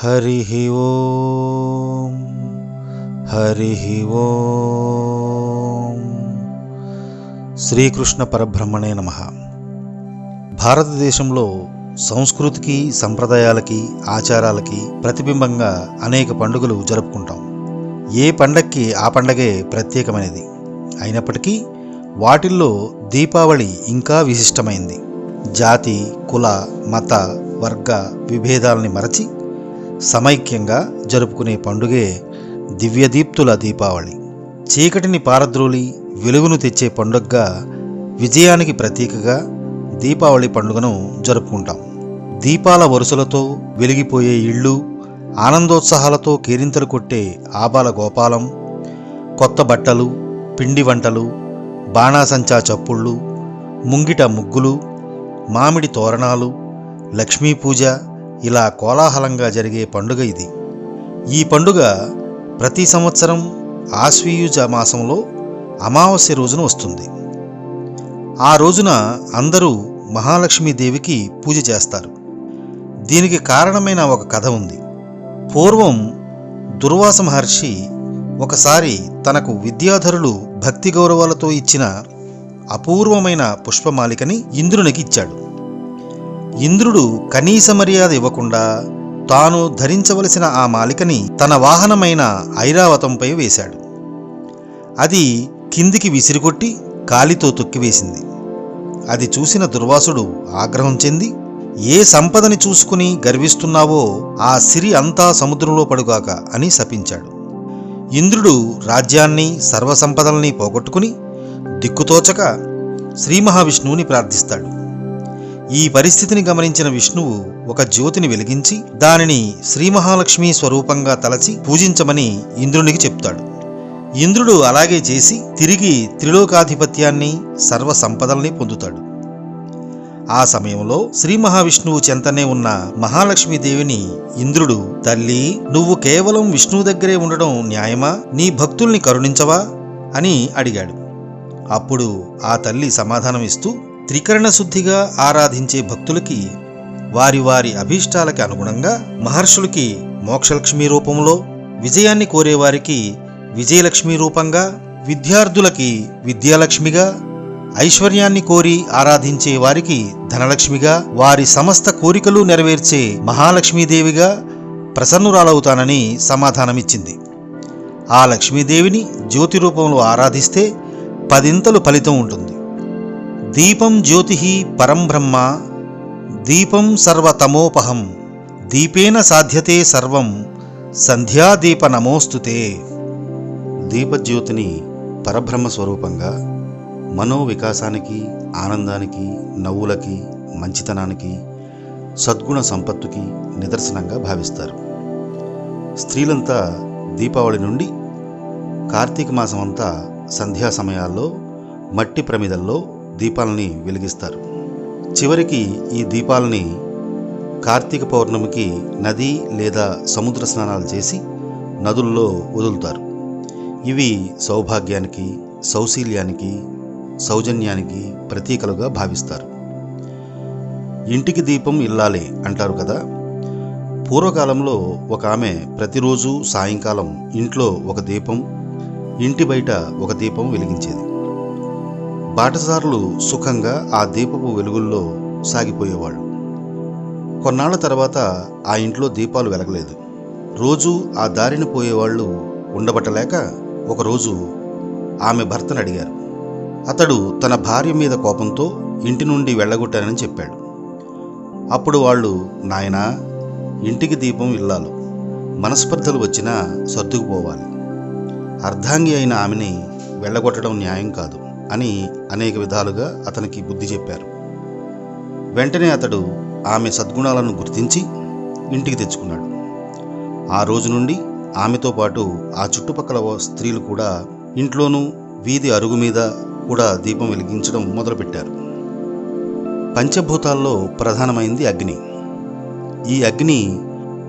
హరిః ఓం హరిః ఓం. శ్రీకృష్ణ పరబ్రహ్మణే నమః. భారతదేశంలో సంస్కృతికి, సంప్రదాయాలకి, ఆచారాలకి ప్రతిబింబంగా అనేక పండుగలు జరుపుకుంటాం. ఏ పండక్కి ఆ పండగే ప్రత్యేకమైనది. అయినప్పటికీ వాటిల్లో దీపావళి ఇంకా విశిష్టమైంది. జాతి, కుల, మత, వర్గ విభేదాలని మరచి సమైక్యంగా జరుపుకునే పండుగే దివ్యదీప్తుల దీపావళి. చీకటిని పారద్రోలి వెలుగును తెచ్చే పండుగగా, విజయానికి ప్రతీకగా దీపావళి పండుగను జరుపుకుంటాం. దీపాల వరుసలతో వెలిగిపోయే ఇళ్ళు, ఆనందోత్సాహాలతో కేరింతలు కొట్టే ఆబాల గోపాలం, కొత్త బట్టలు, పిండి వంటలు, బాణాసంచా చప్పుళ్ళు, ముంగిట ముగ్గులు, మామిడి తోరణాలు, లక్ష్మీ పూజ, ఇలా కోలాహలంగా జరిగే పండుగ ఇది. ఈ పండుగ ప్రతి సంవత్సరం ఆశ్వీయుజ మాసంలో అమావాస్య రోజున వస్తుంది. ఆ రోజున అందరూ మహాలక్ష్మీదేవికి పూజ చేస్తారు. దీనికి కారణమైన ఒక కథ ఉంది. పూర్వం దుర్వాస మహర్షి ఒకసారి తనకు విద్యాధరులు భక్తి గౌరవాలతో ఇచ్చిన అపూర్వమైన పుష్పమాలికని ఇంద్రునికి ఇచ్చాడు. ఇంద్రుడు కనీస మర్యాద ఇవ్వకుండా తాను ధరించవలసిన ఆ మాలికని తన వాహనమైన ఐరావతంపై వేశాడు. అది కిందికి విసిరికొట్టి కాలితో తొక్కివేసింది. అది చూసిన దుర్వాసుడు ఆగ్రహం చెంది, ఏ సంపదని చూసుకుని గర్విస్తున్నావో ఆ సిరి అంతా సముద్రంలో పడుగాక అని శపించాడు. ఇంద్రుడు రాజ్యాన్ని, సర్వసంపదల్ని పోగొట్టుకుని దిక్కుతోచక శ్రీ మహావిష్ణువుని ప్రార్థిస్తాడు. ఈ పరిస్థితిని గమనించిన విష్ణువు ఒక జ్యోతిని వెలిగించి దానిని శ్రీ మహాలక్ష్మి స్వరూపంగా తలచి పూజించమని ఇంద్రునికి చెప్తాడు. ఇంద్రుడు అలాగే చేసి తిరిగి త్రిలోకాధిపత్యాన్ని, సర్వ సంపదల్ని పొందుతాడు. ఆ సమయంలో శ్రీ మహావిష్ణువు చెంతనే ఉన్న మహాలక్ష్మీదేవిని ఇంద్రుడు, తల్లి, నువ్వు కేవలం విష్ణువు దగ్గరే ఉండడం న్యాయమా? నీ భక్తుల్ని కరుణించవా అని అడిగాడు. అప్పుడు ఆ తల్లి సమాధానం ఇస్తూ, త్రికరణ శుద్ధిగా ఆరాధించే భక్తులకి వారి వారి అభీష్టాలకి అనుగుణంగా మహర్షులకి మోక్షలక్ష్మి రూపంలో, విజయాన్ని కోరేవారికి విజయలక్ష్మి రూపంగా, విద్యార్థులకి విద్యాలక్ష్మిగా, ఐశ్వర్యాన్ని కోరి ఆరాధించే వారికి ధనలక్ష్మిగా, వారి సమస్త కోరికలు నెరవేర్చే మహాలక్ష్మీదేవిగా ప్రసన్నురాలవుతానని సమాధానమిచ్చింది. ఆ లక్ష్మీదేవిని జ్యోతి రూపంలో ఆరాధిస్తే 10 ఫలితం ఉంటుంది. దీపం జ్యోతి పరం బ్రహ్మ, దీపం సర్వతమోపహం, దీపేన సాధ్యతే సర్వం, సంధ్యాదీప నమోస్తుతే. దీపజ్యోతిని పరబ్రహ్మ స్వరూపంగా మనోవికాసానికి, ఆనందానికి, నవ్వులకి, మంచితనానికి, సద్గుణ సంపత్తుకి నిదర్శనంగా భావిస్తారు. స్త్రీలంతా దీపావళి నుండి కార్తీక మాసం అంతా సంధ్యా సమయాల్లో మట్టి ప్రమిదల్లో దీపాలని వెలిగిస్తారు. చివరికి ఈ దీపాలని కార్తీక పౌర్ణమికి నది లేదా సముద్ర స్నానాలు చేసి నదుల్లో వదులుతారు. ఇవి సౌభాగ్యానికి, సౌశీల్యానికి, సౌజన్యానికి ప్రతీకలుగా భావిస్తారు. ఇంటికి దీపం ఇల్లాలే అంటారు కదా. పూర్వకాలంలో ఒక ఆమె ప్రతిరోజు సాయంకాలం ఇంట్లో ఒక దీపం, ఇంటి బయట ఒక దీపం వెలిగించేది. బాటసారులు సుఖంగా ఆ దీపపు వెలుగుల్లో సాగిపోయేవాళ్ళు. కొన్నాళ్ల తర్వాత ఆ ఇంట్లో దీపాలు వెలగలేదు. రోజూ ఆ దారిని పోయేవాళ్ళు ఉండబట్టలేక ఒకరోజు ఆమె భర్తను అడిగారు. అతడు తన భార్య మీద కోపంతో ఇంటి నుండి వెళ్ళగొట్టానని చెప్పాడు. అప్పుడు వాళ్ళు, నాయనా, ఇంటికి దీపం ఇల్లాలు, మనస్పర్ధలు వచ్చినా సర్దుకుపోవాలి. అర్ధాంగి అయిన ఆమెని వెళ్ళగొట్టడం న్యాయం కాదు అని అనేక విధాలుగా అతనికి బుద్ధి చెప్పారు. వెంటనే అతడు ఆమె సద్గుణాలను గుర్తించి ఇంటికి తెచ్చుకున్నాడు. ఆ రోజు నుండి ఆమెతో పాటు ఆ చుట్టుపక్కల స్త్రీలు కూడా ఇంట్లోనూ వీధి అరుగు మీద కూడా దీపం వెలిగించడం మొదలుపెట్టారు. పంచభూతాల్లో ప్రధానమైంది అగ్ని. ఈ అగ్ని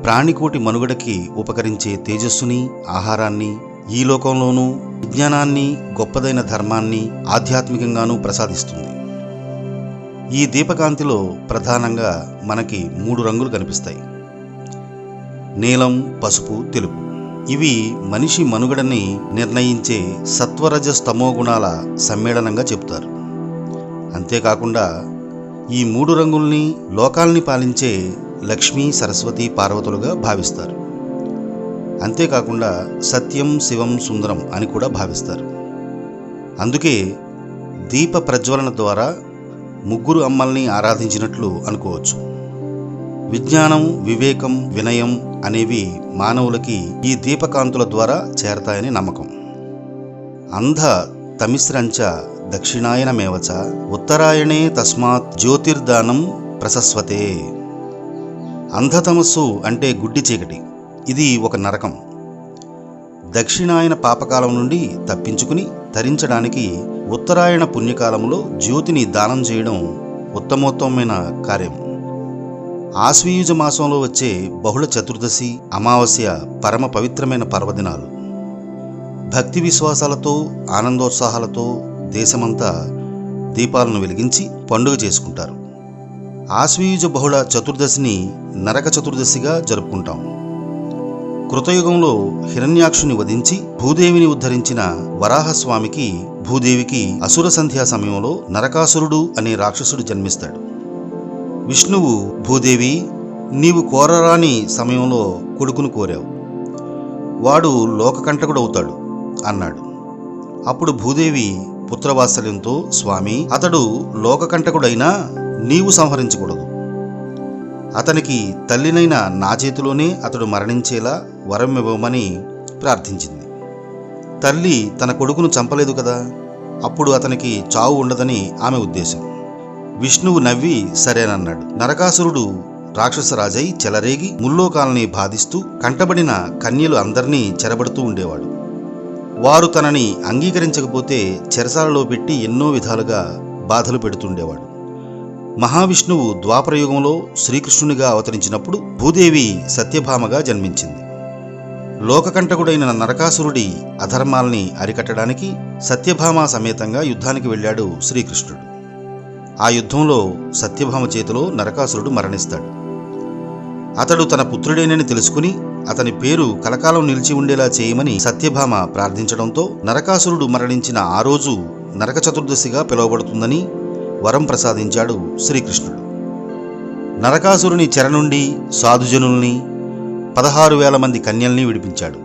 ప్రాణికోటి మనుగడకి ఉపకరించే తేజస్సుని, ఆహారాన్ని, ఈ లోకంలోనూ విజ్ఞానాన్ని, గొప్పదైన ధర్మాన్ని ఆధ్యాత్మికంగానూ ప్రసాదిస్తుంది. ఈ దీపకాంతిలో ప్రధానంగా మనకి 3 రంగులు కనిపిస్తాయి. నీలం, పసుపు, తెలుపు. ఇవి మనిషి మనుగడని నిర్ణయించే సత్వరజస్తమో గుణాల సమ్మేళనంగా చెబుతారు. అంతేకాకుండా ఈ 3 రంగుల్ని లోకాల్ని పాలించే లక్ష్మీ, సరస్వతి, పార్వతులుగా భావిస్తారు. అంతేకాకుండా సత్యం, శివం, సుందరం అని కూడా భావిస్తారు. అందుకే దీప ప్రజ్వలన ద్వారా 3 అమ్మల్ని ఆరాధించినట్లు అనుకోవచ్చు. విజ్ఞానం, వివేకం, వినయం అనేవి మానవులకి ఈ దీపకాంతుల ద్వారా చేరతాయని నమ్మకం. అంధ తమిస్రంచ దక్షిణాయనమేవచ ఉత్తరాయణే తస్మాత్ జ్యోతిర్దానం ప్రశస్వతే. అంధతమస్సు అంటే గుడ్డి చీకటి. ఇది ఒక నరకం. దక్షిణాయన పాపకాలం నుండి తప్పించుకుని తరించడానికి ఉత్తరాయణ పుణ్యకాలంలో జ్యోతిని దానం చేయడం ఉత్తమోత్తమైన కార్యం. ఆశ్వయుజ మాసంలో వచ్చే బహుళ చతుర్దశి, అమావాస్య పరమ పవిత్రమైన పర్వదినాలు. భక్తి విశ్వాసాలతో, ఆనందోత్సాహాలతో దేశమంతా దీపాలను వెలిగించి పండుగ చేసుకుంటారు. ఆశ్వయుజ బహుళ చతుర్దశిని నరక చతుర్దశిగా జరుపుకుంటాం. కృతయుగంలో హిరణ్యాక్షుని వధించి భూదేవిని ఉద్ధరించిన వరాహస్వామికి, భూదేవికి అసుర సంధ్యా సమయంలో నరకాసురుడు అనే రాక్షసుడు జన్మిస్తాడు. విష్ణువు, భూదేవి, నీవు కోరరాని సమయంలో కొడుకును కోరావు, వాడు లోకకంటకుడవుతాడు అన్నాడు. అప్పుడు భూదేవి పుత్రవాత్సల్యంతో, స్వామి, అతడు లోకకంటకుడైనా నీవు సంహరించకూడదు. అతనికి తల్లినైన నా చేతిలోనే అతడు మరణించేలా వరం ఇవ్వమని ప్రార్థించింది. తల్లి తన కొడుకును చంపలేదు కదా, అప్పుడు అతనికి చావు ఉండదని ఆమె ఉద్దేశం. విష్ణువు నవ్వి సరేనన్నాడు. నరకాసురుడు రాక్షసరాజై చెలరేగి ముల్లోకాలని బాధిస్తూ కంటబడిన కన్యలు అందరినీ చెరబడుతూ ఉండేవాడు. వారు తనని అంగీకరించకపోతే చెరసాలలో పెట్టి ఎన్నో విధాలుగా బాధలు పెడుతుండేవాడు. మహావిష్ణువు ద్వాపరయుగంలో శ్రీకృష్ణునిగా అవతరించినప్పుడు భూదేవి సత్యభామగా జన్మించింది. లోకకంటకుడైన నరకాసురుడి అధర్మాల్ని అరికట్టడానికి సత్యభామ సమేతంగా యుద్ధానికి వెళ్ళాడు శ్రీకృష్ణుడు. ఆ యుద్ధంలో సత్యభామ చేతిలో నరకాసురుడు మరణిస్తాడు. అతడు తన పుత్రుడేనని తెలుసుకుని అతని పేరు కలకాలం నిలిచి ఉండేలా చేయమని సత్యభామ ప్రార్థించడంతో నరకాసురుడు మరణించిన ఆ రోజు నరక చతుర్దశిగా పిలువబడుతుందని వరం ప్రసాదించాడు శ్రీకృష్ణుడు. నరకాసురుని చెర నుండి సాధుజనుల్ని, 16,000 మంది కన్యల్ని విడిపించాడు.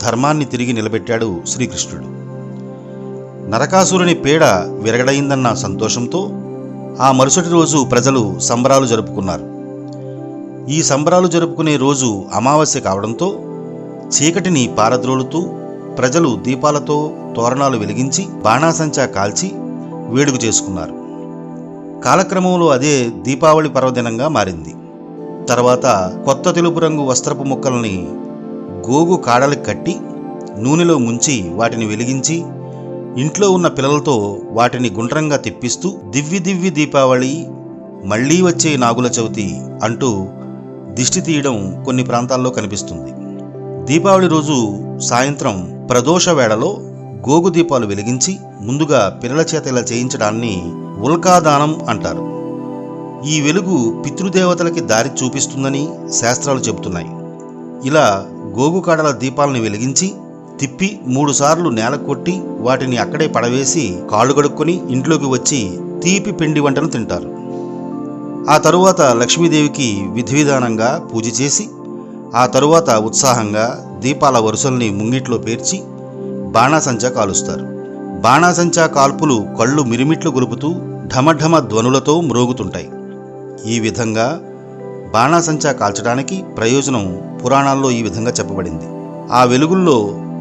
ధర్మాన్ని తిరిగి నిలబెట్టాడు శ్రీకృష్ణుడు. నరకాసురుని పీడ విరగడైందన్న సంతోషంతో ఆ మరుసటి రోజు ప్రజలు సంబరాలు జరుపుకున్నారు. ఈ సంబరాలు జరుపుకునే రోజు అమావాస్య కావడంతో చీకటిని పారద్రోలుతూ ప్రజలు దీపాలతో తోరణాలు వెలిగించి బాణాసంచా కాల్చి వేడుక చేసుకున్నారు. కాలక్రమంలో అదే దీపావళి పర్వదినంగా మారింది. తర్వాత కొత్త తెలుపు రంగు వస్త్రపు ముక్కల్ని గోగు కాడలకు కట్టి నూనెలో ముంచి వాటిని వెలిగించి ఇంట్లో ఉన్న పిల్లలతో వాటిని గుండ్రంగా తిప్పిస్తూ దివ్వి దివ్వి దీపావళి, మళ్లీ వచ్చే నాగుల చవితి అంటూ దిష్టి తీయడం కొన్ని ప్రాంతాల్లో కనిపిస్తుంది. దీపావళి రోజు సాయంత్రం ప్రదోష వేళలో గోగు దీపాలు వెలిగించి ముందుగా పిల్లల చేత ఇలా చేయించడాన్ని ఉల్కాదానం అంటారు. ఈ వెలుగు పితృదేవతలకి దారి చూపిస్తుందని శాస్త్రాలు చెబుతున్నాయి. ఇలా గోగు కాడల దీపాలను వెలిగించి తిప్పి 3 సార్లు నేల కొట్టి వాటిని అక్కడే పడవేసి కాళ్ళు కడుక్కొని ఇంట్లోకి వచ్చి తీపి పిండి వంటను తింటారు. ఆ తరువాత లక్ష్మీదేవికి విధివిధానంగా పూజ చేసి ఆ తరువాత ఉత్సాహంగా దీపాల వరుసల్ని ముంగిట్లో పేర్చి బాణాసంచా కాలుస్తారు. బాణాసంచా కాల్పులు కళ్ళు మిరిమిట్లు గొలుపుతూ ఢమఢమ ధ్వనులతో మ్రోగుతుంటాయి. ఈ విధంగా బాణాసంచా కాల్చడానికి ప్రయోజనం పురాణాల్లో ఈ విధంగా చెప్పబడింది. ఆ వెలుగుల్లో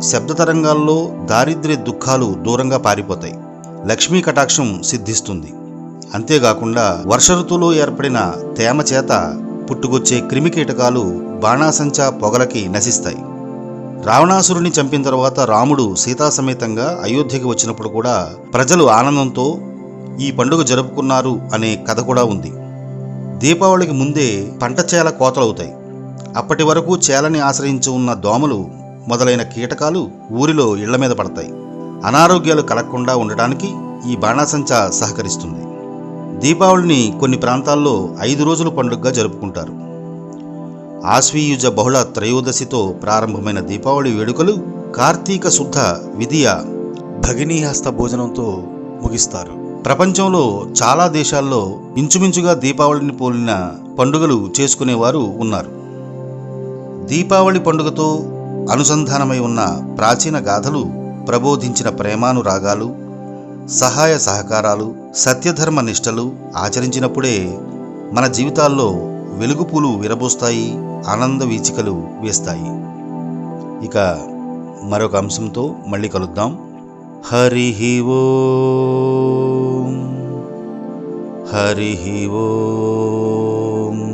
శబ్ద తరంగాల్లో దారిద్ర్య దుఃఖాలు దూరంగా పారిపోతాయి, లక్ష్మీ కటాక్షం సిద్ధిస్తుంది. అంతేకాకుండా వర్ష ఋతువులో ఏర్పడిన తేమ చేత పుట్టుకొచ్చే క్రిమికీటకాలు బాణాసంచా పొగలకి నశిస్తాయి. రావణాసురుని చంపిన తర్వాత రాముడు సీతాసమేతంగా అయోధ్యకి వచ్చినప్పుడు కూడా ప్రజలు ఆనందంతో ఈ పండుగ జరుపుకున్నారు అనే కథ కూడా ఉంది. దీపావళికి ముందే పంట చేల కోతలవుతాయి. అప్పటి వరకు చేలని ఆశ్రయించి ఉన్న దోమలు మొదలైన కీటకాలు ఊరిలో ఇళ్ల మీద పడతాయి. అనారోగ్యాలు కలగకుండా ఉండడానికి ఈ బాణాసంచా సహకరిస్తుంది. దీపావళిని కొన్ని ప్రాంతాల్లో 5 రోజుల పండుగగా జరుపుకుంటారు. ఆశ్వీయుజ బహుళ త్రయోదశితో ప్రారంభమైన దీపావళి వేడుకలు కార్తీక శుద్ధ విధియ భగినీహస్త భోజనంతో ముగిస్తారు. ప్రపంచంలో చాలా దేశాల్లో ఇంచుమించుగా దీపావళిని పోలిన పండుగలు చేసుకునేవారు ఉన్నారు. దీపావళి పండుగతో అనుసంధానమై ఉన్న ప్రాచీన గాథలు ప్రబోధించిన ప్రేమానురాగాలు, సహాయ సహకారాలు, సత్యధర్మ నిష్టలు ఆచరించినప్పుడే మన జీవితాల్లో వెలుగుపూలు విరబోస్తాయి, ఆనంద వీచికలు వేస్తాయి. ఇక మరొక అంశంతో మళ్ళీ కలుద్దాం. హరి ఓం, హరి ఓం.